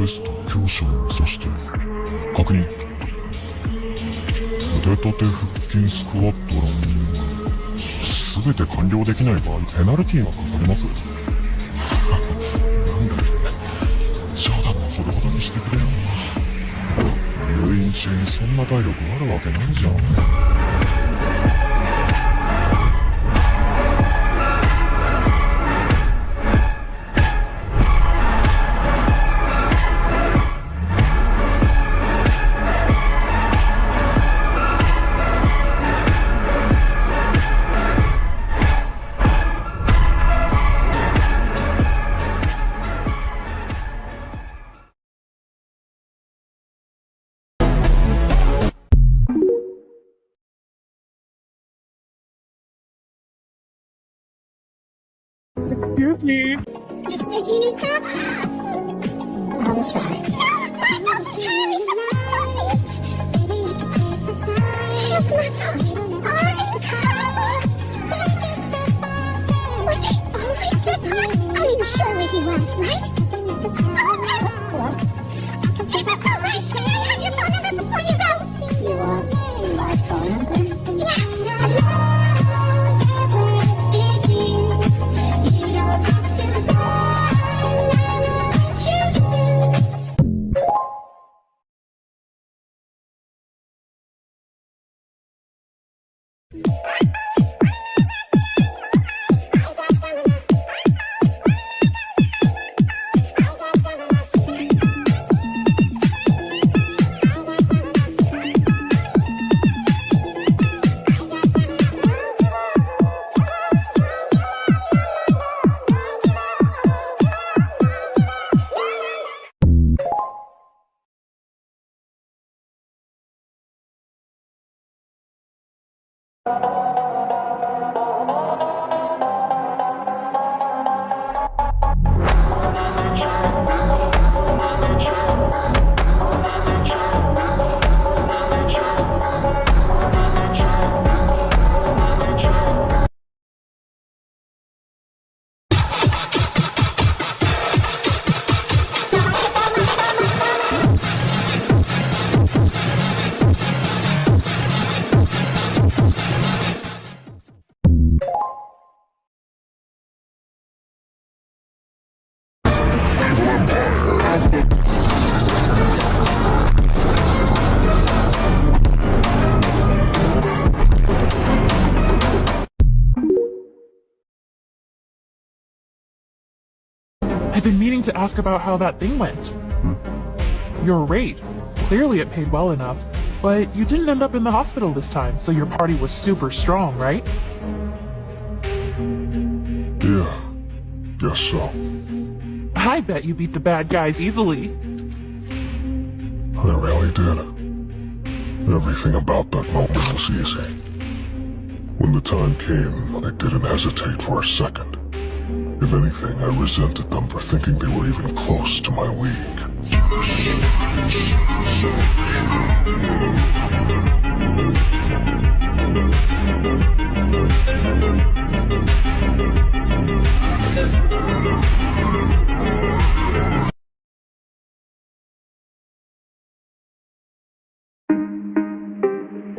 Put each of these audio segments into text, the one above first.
ベスト強者を目指して。確認。腕立て腹筋スクワットランニング全て完了できない場合ペナルティが課されます。なんだよ冗談はほどほどにしてくれよ。入院中にそんな体力あるわけないじゃん。Excuse me. Mr. Ginu-san? I'm sorry. No! My nails are Charlie! Someone's Charlie! His muscles are incredible! Was he always this hot? I mean, surely he was, right? Oh, yes! Hey, that's all right! May I have your phone number before you go? You want my phone number? Yes! I've been meaning to ask about how that thing went. Your raid. Clearly it paid well enough, but you didn't end up in the hospital this time, so your party was super strong, right? Yeah, guess so. I bet you beat the bad guys easily. I really did. Everything about that moment was easy. When the time came, I didn't hesitate for a second. If anything, I resented them for thinking they were even close to my league.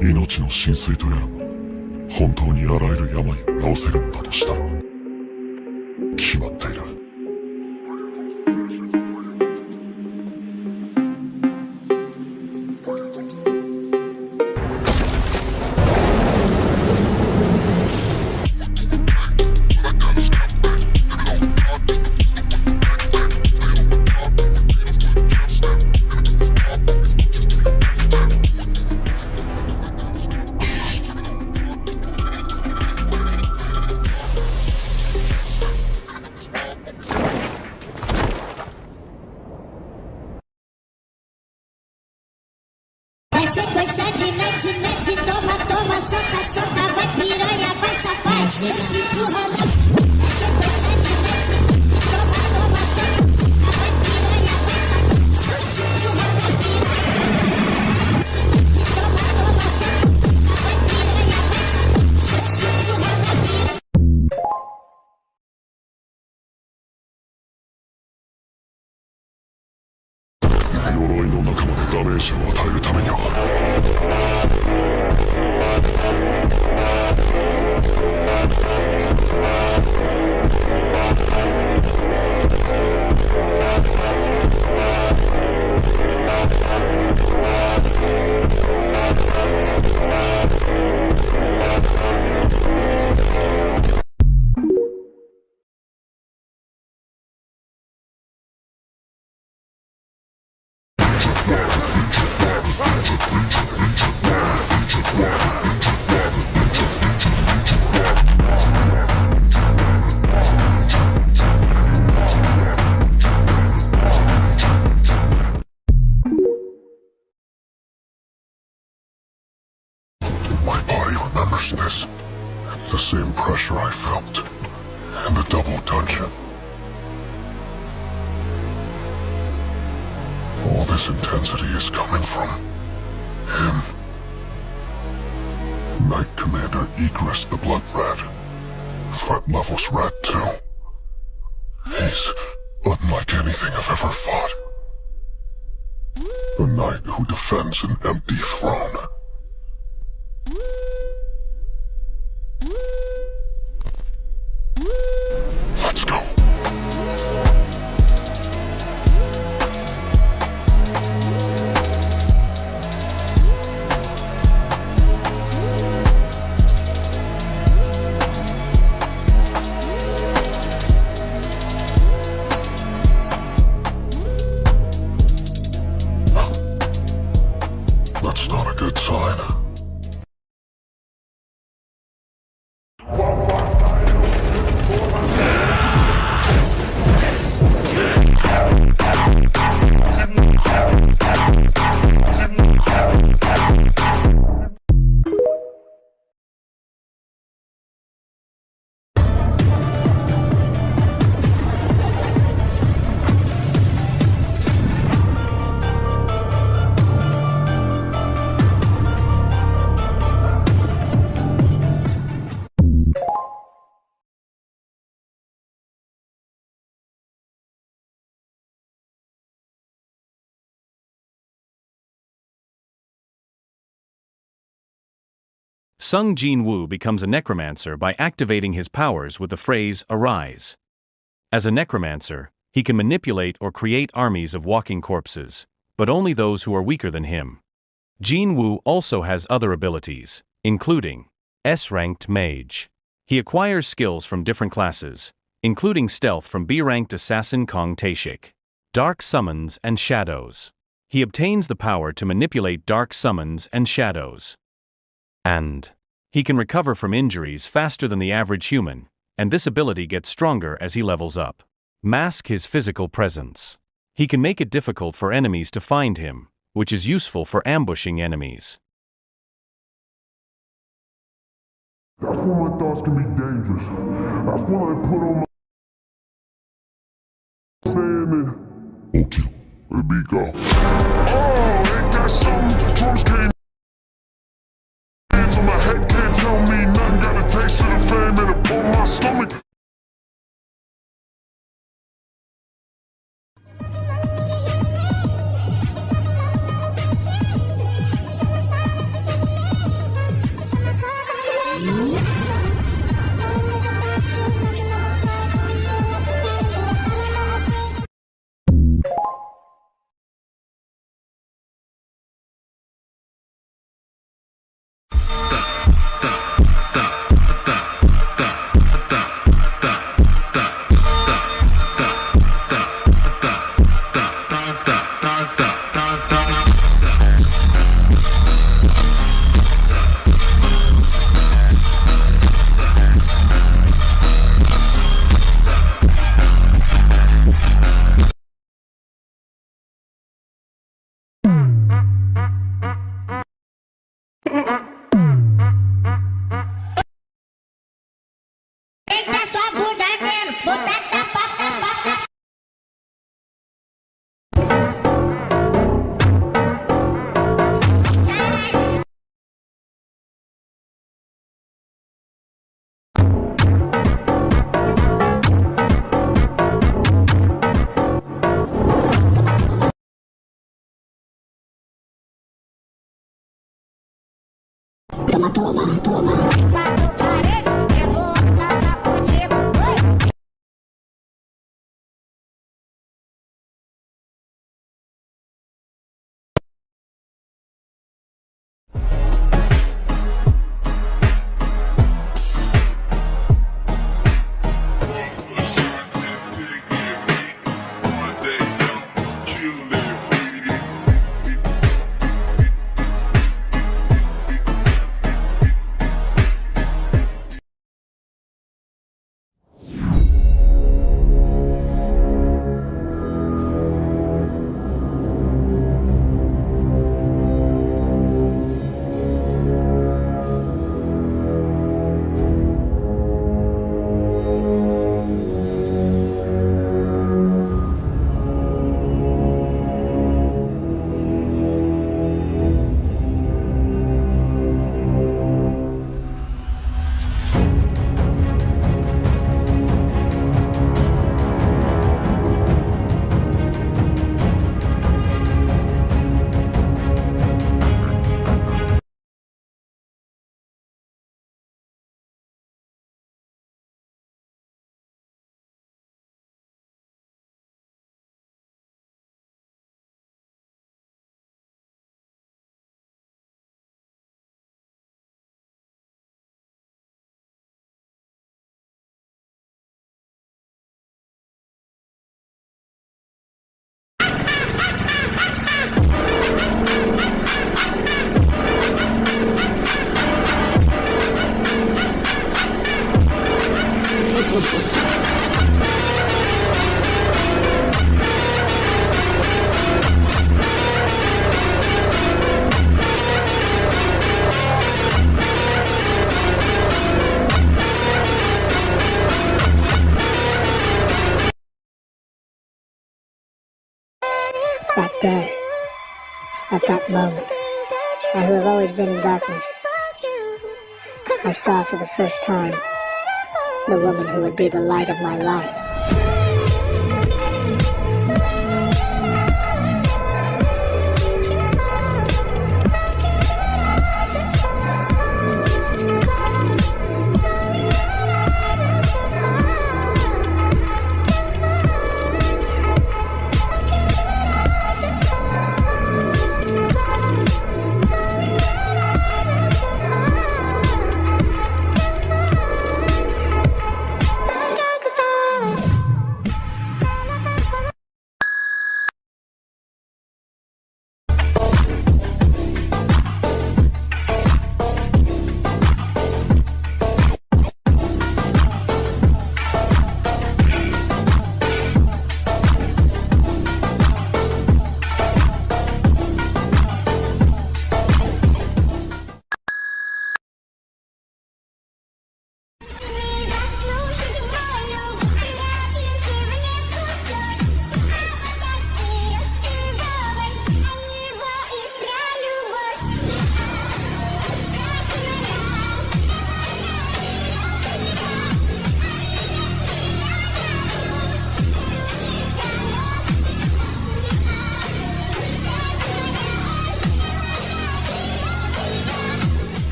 命の浸水とやらも本当にあらゆる病を治せるのだとしたら決まっている。鎧の仲間でダメージを与えるためにはMy body remembers this. The same pressure I felt in the double dungeon. All this intensity is coming from him. Knight Commander Egress the Blood Rat. Threat level's rat too. He's unlike anything I've ever fought. A knight who defends an empty throne. Let's go. That's not a good sign. Sung Jin-woo becomes a necromancer by activating his powers with the phrase "arise." As a necromancer, he can manipulate or create armies of walking corpses, but only those who are weaker than him. Jin-woo also has other abilities, including S-ranked mage. He acquires skills from different classes, including stealth from B-ranked assassin Kong Taeshik, dark summons and shadows. He obtains the power to manipulate dark summons and shadows. And he can recover from injuries faster than the average human, and this ability gets stronger as he levels up. Mask his physical presence. He can make it difficult for enemies to find him, which is useful for ambushing enemies. That's when my thoughts can be dangerous. That's when I put on my saying it. Okay, where the beat go? Oh, ain't that something? Drums came in, so my head can't tell me nothing. Got a taste of the fame and it pulled my stomach. toma, toma, toma. Matou parede, eu vou acabar contigo. That day, at that moment, I who have always been in darkness, I saw for the first time the woman who would be the light of my life.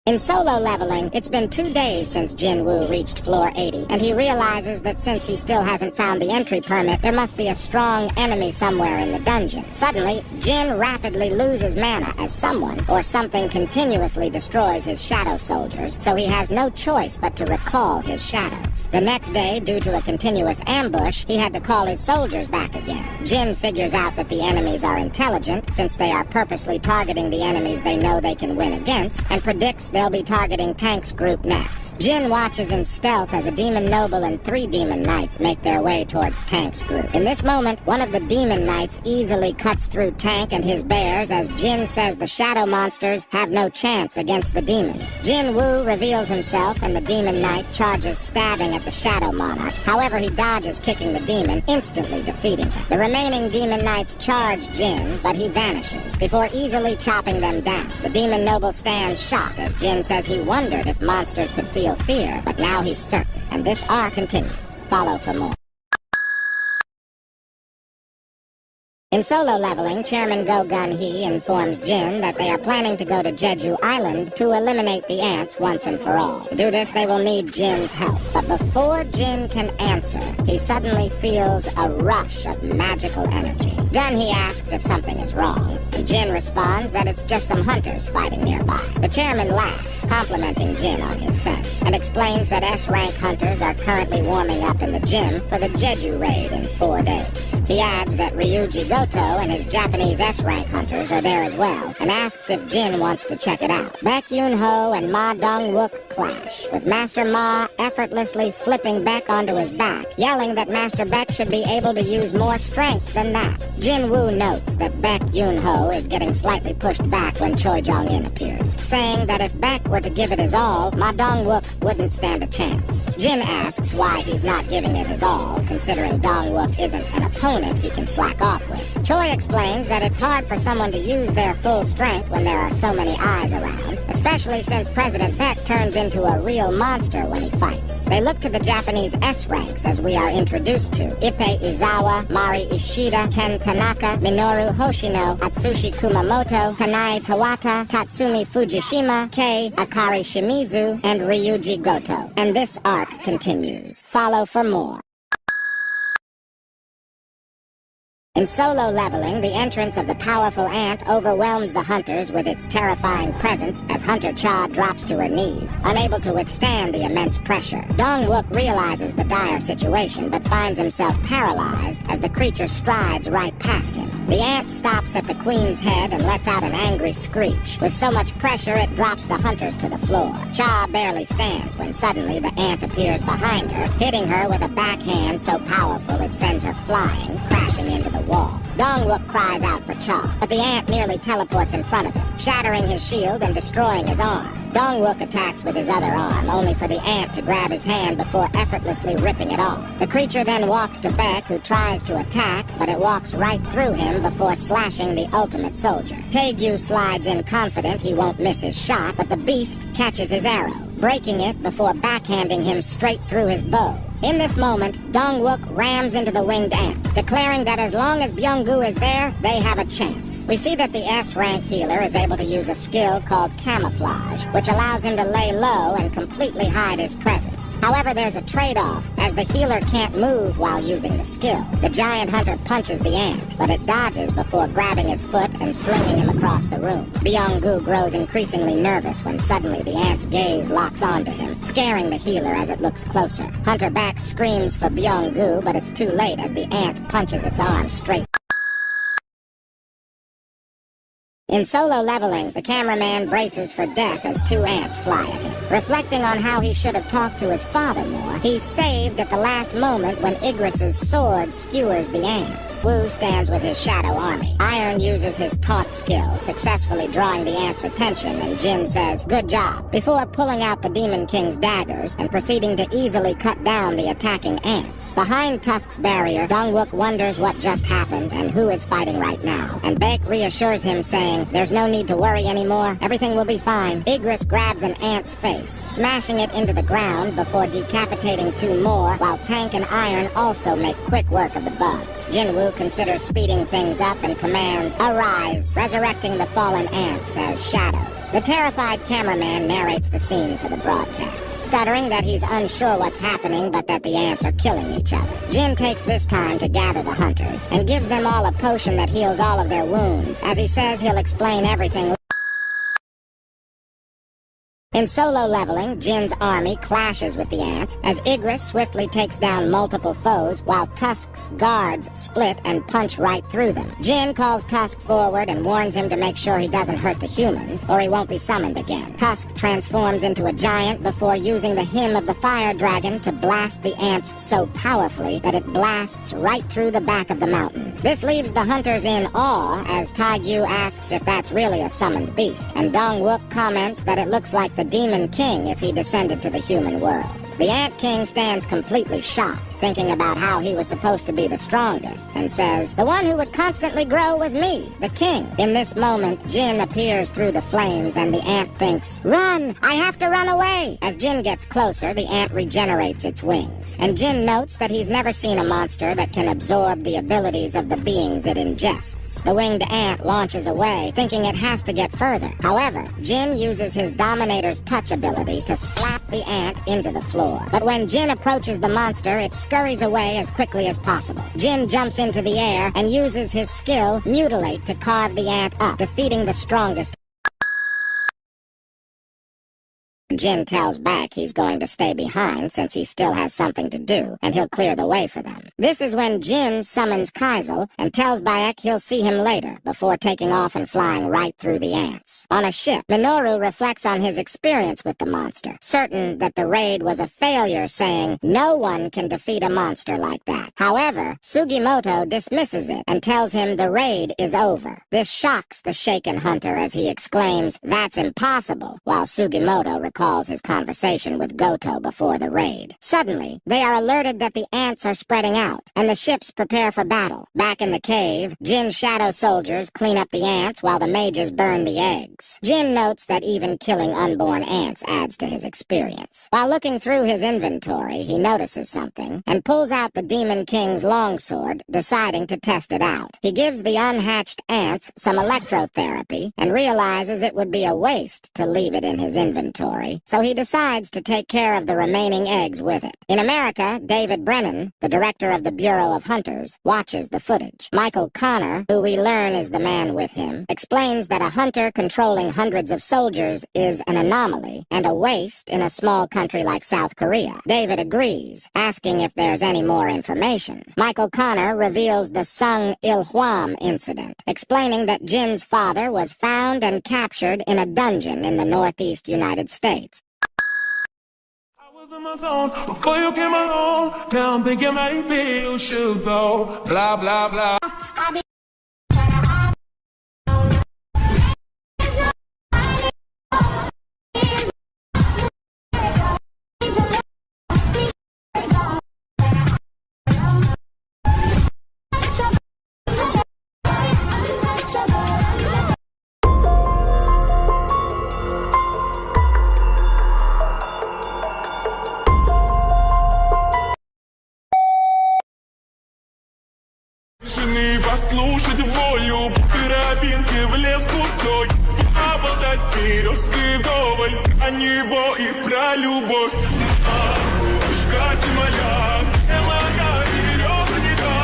In solo leveling, it's been 2 days since Jin-Woo reached floor 80, and he realizes that since he still hasn't found the entry permit, there must be a strong enemy somewhere in the dungeon. Suddenly, Jin rapidly loses mana as someone or something continuously destroys his shadow soldiers, so he has no choice but to recall his shadows. The next day, due to a continuous ambush, he had to call his soldiers back again. Jin figures out that the enemies are intelligent, since they are purposely targeting the enemies they know they can win against, and predicts they'll be targeting Tank's group next. Jin watches in stealth as a demon noble and 3 demon knights make their way towards Tank's group. In this moment, one of the demon knights easily cuts through Tank and his bears as Jin says the shadow monsters have no chance against the demons. Jin-Woo reveals himself and the demon knight charges stabbing at the shadow monarch. However, he dodges kicking the demon, instantly defeating him. The remaining demon knights charge Jin, but he vanishes before easily chopping them down. The demon noble stands shocked as Jin says he wondered if monsters could feel fear, but now he's certain. And this arc continues. Follow for more. In solo leveling, Chairman Go-Gun-Hee informs Jin that they are planning to go to Jeju Island to eliminate the ants once and for all. To do this, they will need Jin's help. But before Jin can answer, he suddenly feels a rush of magical energy. Gun-Hee asks if something is wrong, and Jin responds that it's just some hunters fighting nearby. The chairman laughs, complimenting Jin on his sense, and explains that S-rank hunters are currently warming up in the gym for the Jeju raid in 4 days. He adds that Ryuji Goto and his Japanese S-rank hunters are there as well, and asks if Jin wants to check it out. Baek Yoon-ho and Ma Dong-wook clash, with Master Ma effortlessly flipping Baek onto his back, yelling that Master Baek should be able to use more strength than that. Jin-Woo notes that Baek Yoon-ho is getting slightly pushed back when Choi Jong-in appears, saying that if Baek were to give it his all, Ma Dong-wook wouldn't stand a chance. Jin asks why he's not giving it his all, considering Dong-wook isn't an opponent he can slack off with. Choi explains that it's hard for someone to use their full strength when there are so many eyes around, especially since President Baek turns into a real monster when he fights. They look to the Japanese S-ranks as we are introduced to Ippei Izawa, Mari Ishida, Ken Tanaka, Minoru Hoshino, Atsushi Kumamoto, Kanae Tawata, Tatsumi Fujishima, Kei Akari Shimizu, and Ryuji Goto. And this arc continues. Follow for more. In solo leveling, the entrance of the powerful ant overwhelms the hunters with its terrifying presence as Hunter Cha drops to her knees, unable to withstand the immense pressure. Dong-wook realizes the dire situation, but finds himself paralyzed as the creature strides right past him. The ant stops at the queen's head and lets out an angry screech. With so much pressure, it drops the hunters to the floor. Cha barely stands when suddenly the ant appears behind her, hitting her with a backhand so powerful it sends her flying, crashing into the wall. Dong-wook cries out for Cha, but the ant nearly teleports in front of him, shattering his shield and destroying his arm. Dong-wook attacks with his other arm, only for the ant to grab his hand before effortlessly ripping it off. The creature then walks to Baek, who tries to attack, but it walks right through him before slashing the ultimate soldier. Taegyu slides in confident he won't miss his shot, but the beast catches his arrow, breaking it before backhanding him straight through his bow. In this moment, Dong-wook rams into the winged ant, declaring that as long as Byung-gu is there, they have a chance. We see that the S-rank healer is able to use a skill called camouflage, which allows him to lay low and completely hide his presence. However, there's a trade-off, as the healer can't move while using the skill. The giant hunter punches the ant, but it dodges before grabbing his foot and slinging him across the room. Byung-gu grows increasingly nervous when suddenly the ant's gaze locks onto him, scaring the healer as it looks closer. Hunter screams for Byung-gu, but it's too late as the ant punches its arm straight. In solo leveling, the cameraman braces for death as 2 ants fly at him. Reflecting on how he should have talked to his father more, he's saved at the last moment when Igris's sword skewers the ants. Wu stands with his shadow army. Iron uses his taunt skill, successfully drawing the ants' attention, and Jin says, "Good job," before pulling out the Demon King's daggers and proceeding to easily cut down the attacking ants. Behind Tusk's barrier, Dong-wook wonders what just happened and who is fighting right now, and Baek reassures him, saying, "There's no need to worry anymore. Everything will be fine." Igris grabs an ant's face, smashing it into the ground before decapitating 2 more, while Tank and Iron also make quick work of the bugs. Jin-Woo considers speeding things up and commands, "Arise," resurrecting the fallen ants as shadows. The terrified cameraman narrates the scene for the broadcast, stuttering that he's unsure what's happening but that the ants are killing each other. Jin takes this time to gather the hunters and gives them all a potion that heals all of their wounds. As he says he'll explain everything. In solo leveling, Jin's army clashes with the ants as Igris swiftly takes down multiple foes while Tusk's guards split and punch right through them. Jin calls Tusk forward and warns him to make sure he doesn't hurt the humans or he won't be summoned again. Tusk transforms into a giant before using the hymn of the fire dragon to blast the ants so powerfully that it blasts right through the back of the mountain. This leaves the hunters in awe as Taigyu asks if that's really a summoned beast, and Dong-wook comments that it looks like the Demon King if he descended to the human world. The Ant King stands completely shocked, thinking about how he was supposed to be the strongest, and says, "The one who would constantly grow was me, the king." In this moment, Jin appears through the flames, and the ant thinks, "Run! I have to run away!" As Jin gets closer, the ant regenerates its wings, and Jin notes that he's never seen a monster that can absorb the abilities of the beings it ingests. The winged ant launches away, thinking it has to get further. However, Jin uses his Dominator's touch ability to slap the ant into the floor. But when Jin approaches the monster, it scurries away as quickly as possible. Jin jumps into the air and uses his skill, Mutilate, to carve the ant up, defeating the strongest. Jin tells Baek he's going to stay behind since he still has something to do, and he'll clear the way for them. This is when Jin summons Kaizel and tells Baek he'll see him later, before taking off and flying right through the ants. On a ship, Minoru reflects on his experience with the monster, certain that the raid was a failure, saying, "No one can defeat a monster like that." However, Sugimoto dismisses it and tells him the raid is over. This shocks the shaken hunter as he exclaims, "That's impossible," while Sugimoto recalls his conversation with Goto before the raid. Suddenly, they are alerted that the ants are spreading out, and the ships prepare for battle. Back in the cave, Jin's shadow soldiers clean up the ants while the mages burn the eggs. Jin notes that even killing unborn ants adds to his experience. While looking through his inventory, he notices something, and pulls out the Demon King's longsword, deciding to test it out. He gives the unhatched ants some electrotherapy, and realizes it would be a waste to leave it in his inventory. So he decides to take care of the remaining eggs with it. In America, David Brennan, the director of the Bureau of Hunters, watches the footage. Michael Connor, who we learn is the man with him, explains that a hunter controlling hundreds of soldiers is an anomaly and a waste in a small country like South Korea. David agrees, asking if there's any more information. Michael Connor reveals the Sung Il-hwam incident, explaining that Jin's father was found and captured in a dungeon in the northeast United States. I was in my zone before you came along. Now I'm thinking maybe you should go. Blah, blah, blah. Послушать волю, тропинки в лес густой, обладать мирской вдоволь, а не его и про любовь. Бабушка земля, моя березонька,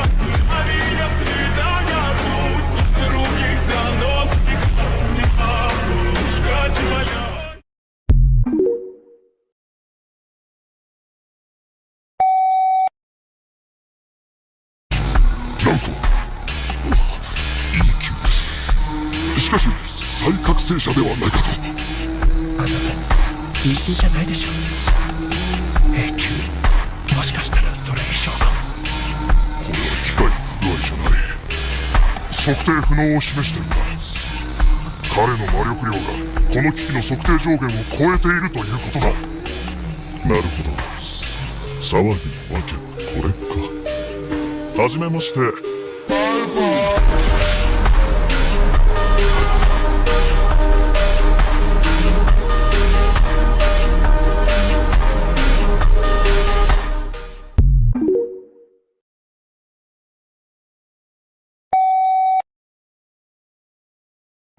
а меня свидания путь, других занос, бабушка земля.しかし再覚醒者ではないかと。あなた E 級じゃないでしょ。 A 級、もしかしたらそれ以上か。これは機械不具合じゃない。測定不能を示してるんだ。彼の魔力量がこの機器の測定上限を超えているということだ。なるほど、騒ぎのわけはこれか。はじめまして。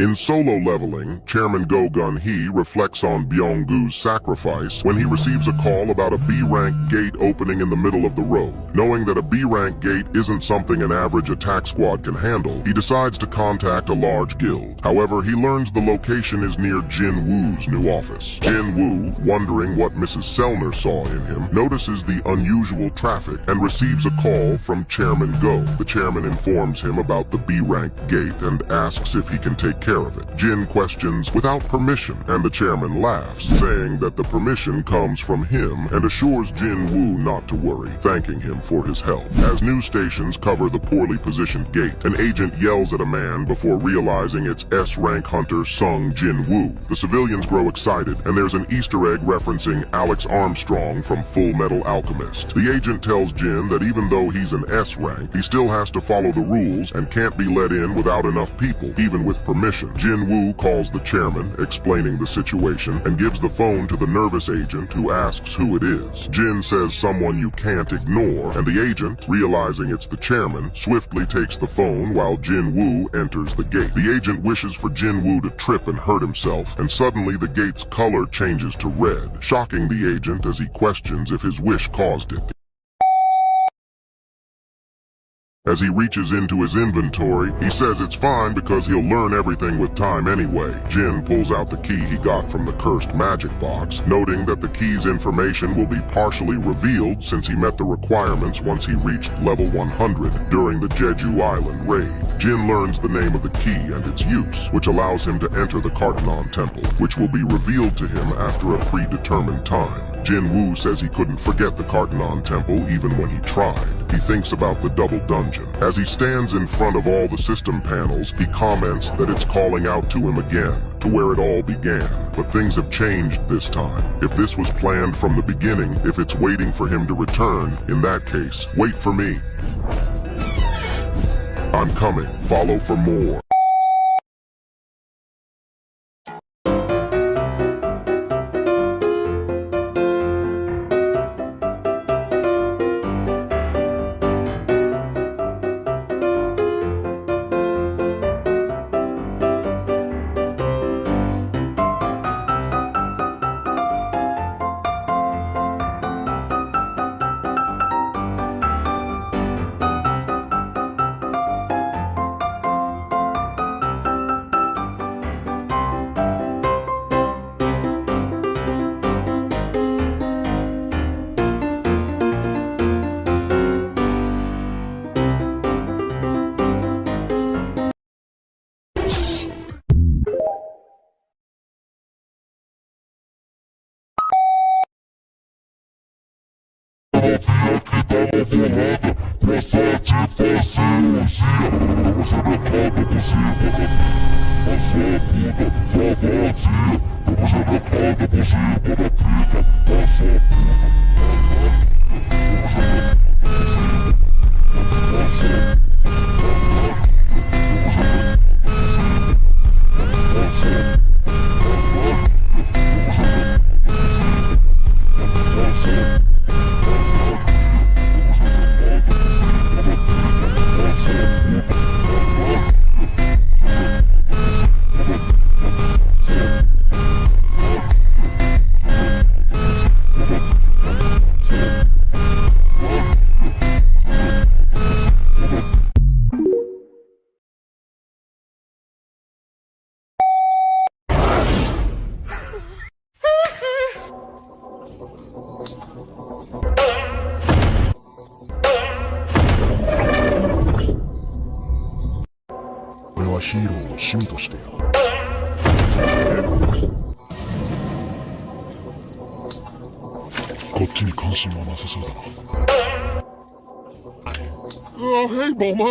In solo leveling, Chairman Go-Gun-Hee reflects on Byung-Gu's sacrifice when he receives a call about a B-rank gate opening in the middle of the road. Knowing that a B-rank gate isn't something an average attack squad can handle, he decides to contact a large guild. However, he learns the location is near Jin Woo's new office. Jin Woo, wondering what Mrs. Sellner saw in him, notices the unusual traffic and receives a call from Chairman Go. The chairman informs him about the B-rank gate and asks if he can take care of it. Jin questions without permission, and the chairman laughs, saying that the permission comes from him and assures Jin Woo not to worry, thanking him for his help. As news stations cover the poorly positioned gate, an agent yells at a man before realizing it's S-rank hunter Sung Jin Woo. The civilians grow excited, and there's an Easter egg referencing Alex Armstrong from Full Metal Alchemist. The agent tells Jin that even though he's an S-rank, he still has to follow the rules and can't be let in without enough people, even with permission. Jin Woo calls the chairman, explaining the situation, and gives the phone to the nervous agent who asks who it is. Jin says someone you can't ignore, and the agent, realizing it's the chairman, swiftly takes the phone while Jin Woo enters the gate. The agent wishes for Jin Woo to trip and hurt himself, and suddenly the gate's color changes to red, shocking the agent as he questions if his wish caused it. As he reaches into his inventory, he says it's fine because he'll learn everything with time anyway. Jin pulls out the key he got from the cursed magic box, noting that the key's information will be partially revealed since he met the requirements once he reached level 100 during the Jeju Island raid. Jin learns the name of the key and its use, which allows him to enter the Cartenon Temple, which will be revealed to him after a predetermined time. Jin Woo says he couldn't forget the Cartenon Temple even when he tried. He thinks about the double dungeon. As he stands in front of all the system panels, he comments that it's calling out to him again, to where it all began. But things have changed this time. If this was planned from the beginning, if it's waiting for him to return, in that case, wait for me. I'm coming. Follow for more. Oh, hey, Bulma.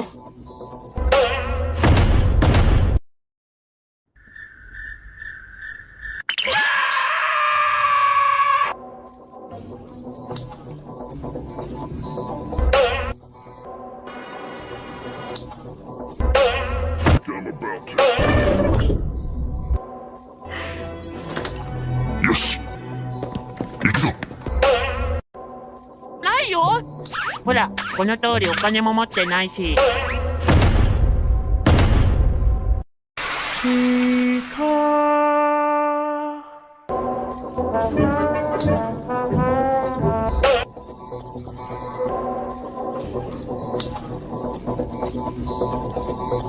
I'm about to. Yes! 行くぞ! ないよ。ほら、この通りお金も持ってないし。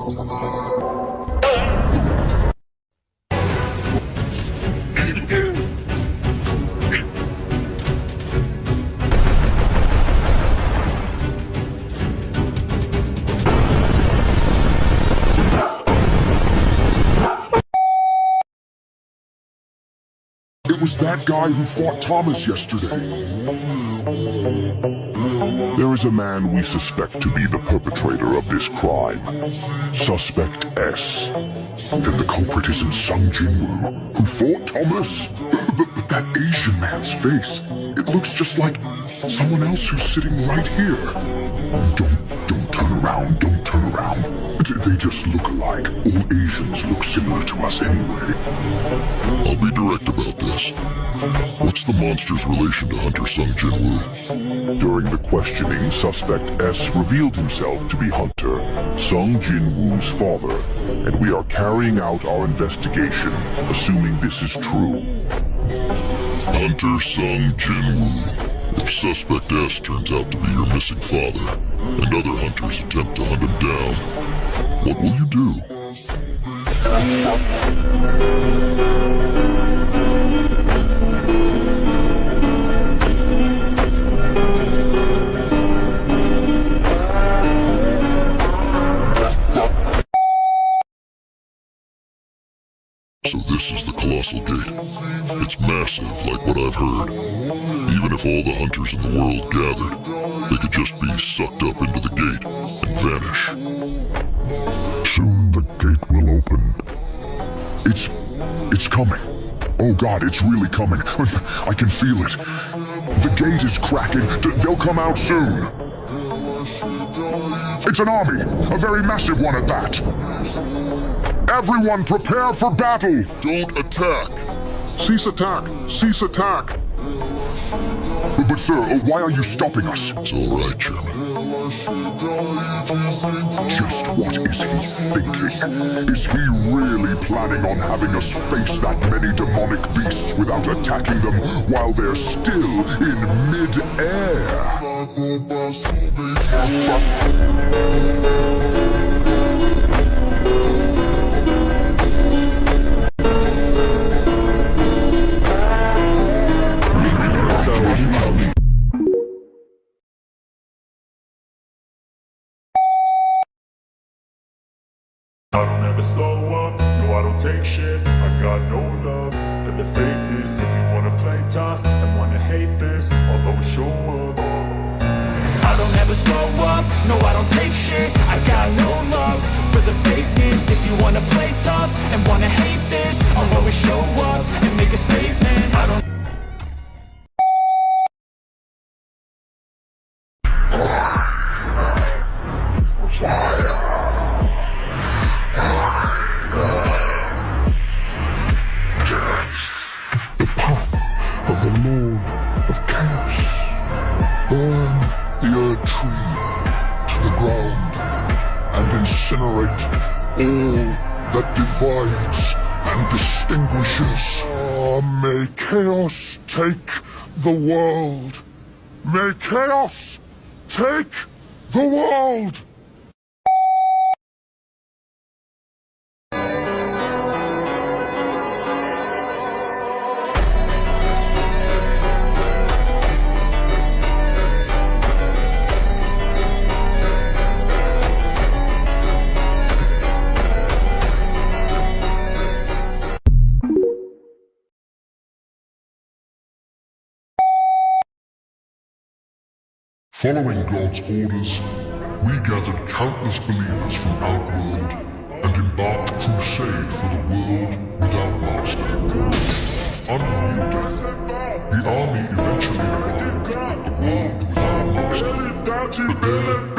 It was that guy who fought Thomas yesterday. There is a man we suspect to be the perpetrator of this crime. Suspect S. Then the culprit isn't Sung Jinwoo, who fought Thomas. But that Asian man's face, it looks just like someone else who's sitting right here. Don't turn around, don't turn around. They just look alike. All Asians look similar to us anyway. I'll be direct about this. What's the monster's relation to Hunter Sung Jinwoo? During the questioning, Suspect S revealed himself to be Hunter, Sung Jinwoo's father, and we are carrying out our investigation, assuming this is true. Hunter Sung Jinwoo. If Suspect S turns out to be your missing father, and other hunters attempt to hunt him down, what will you do? So this is the Colossal Gate. It's massive, like what I've heard. Even if all the hunters in the world gathered, they could just be sucked up into the gate and vanish. Soon the gate will open. It's coming. Oh God, it's really coming. I can feel it. The gate is cracking. They'll come out soon. It's an army, a very massive one at that. Everyone prepare for battle! Don't attack! Cease attack! Cease attack! But sir, why are you stopping us? It's all right, Chairman. Just what is he thinking? Is he really planning on having us face that many demonic beasts without attacking them while they're still in mid-air? I don't ever slow up, no I don't take shit. I got no love for the fakeness. If you wanna play tough and wanna hate this, I'll always show up. I don't ever slow up, no I don't take shit. I got no love for the fakeness. If you wanna play tough and wanna hate this, I'll always show up and make a statement. I don't of the Lord of Chaos. Burn the Earth Tree to the ground and incinerate all that divides and distinguishes. May chaos take the world. May chaos take the world! Following God's orders, we gathered countless believers from Outworld and embarked crusade for the world without master. Unyielding, the army eventually arrived at the world without master, but there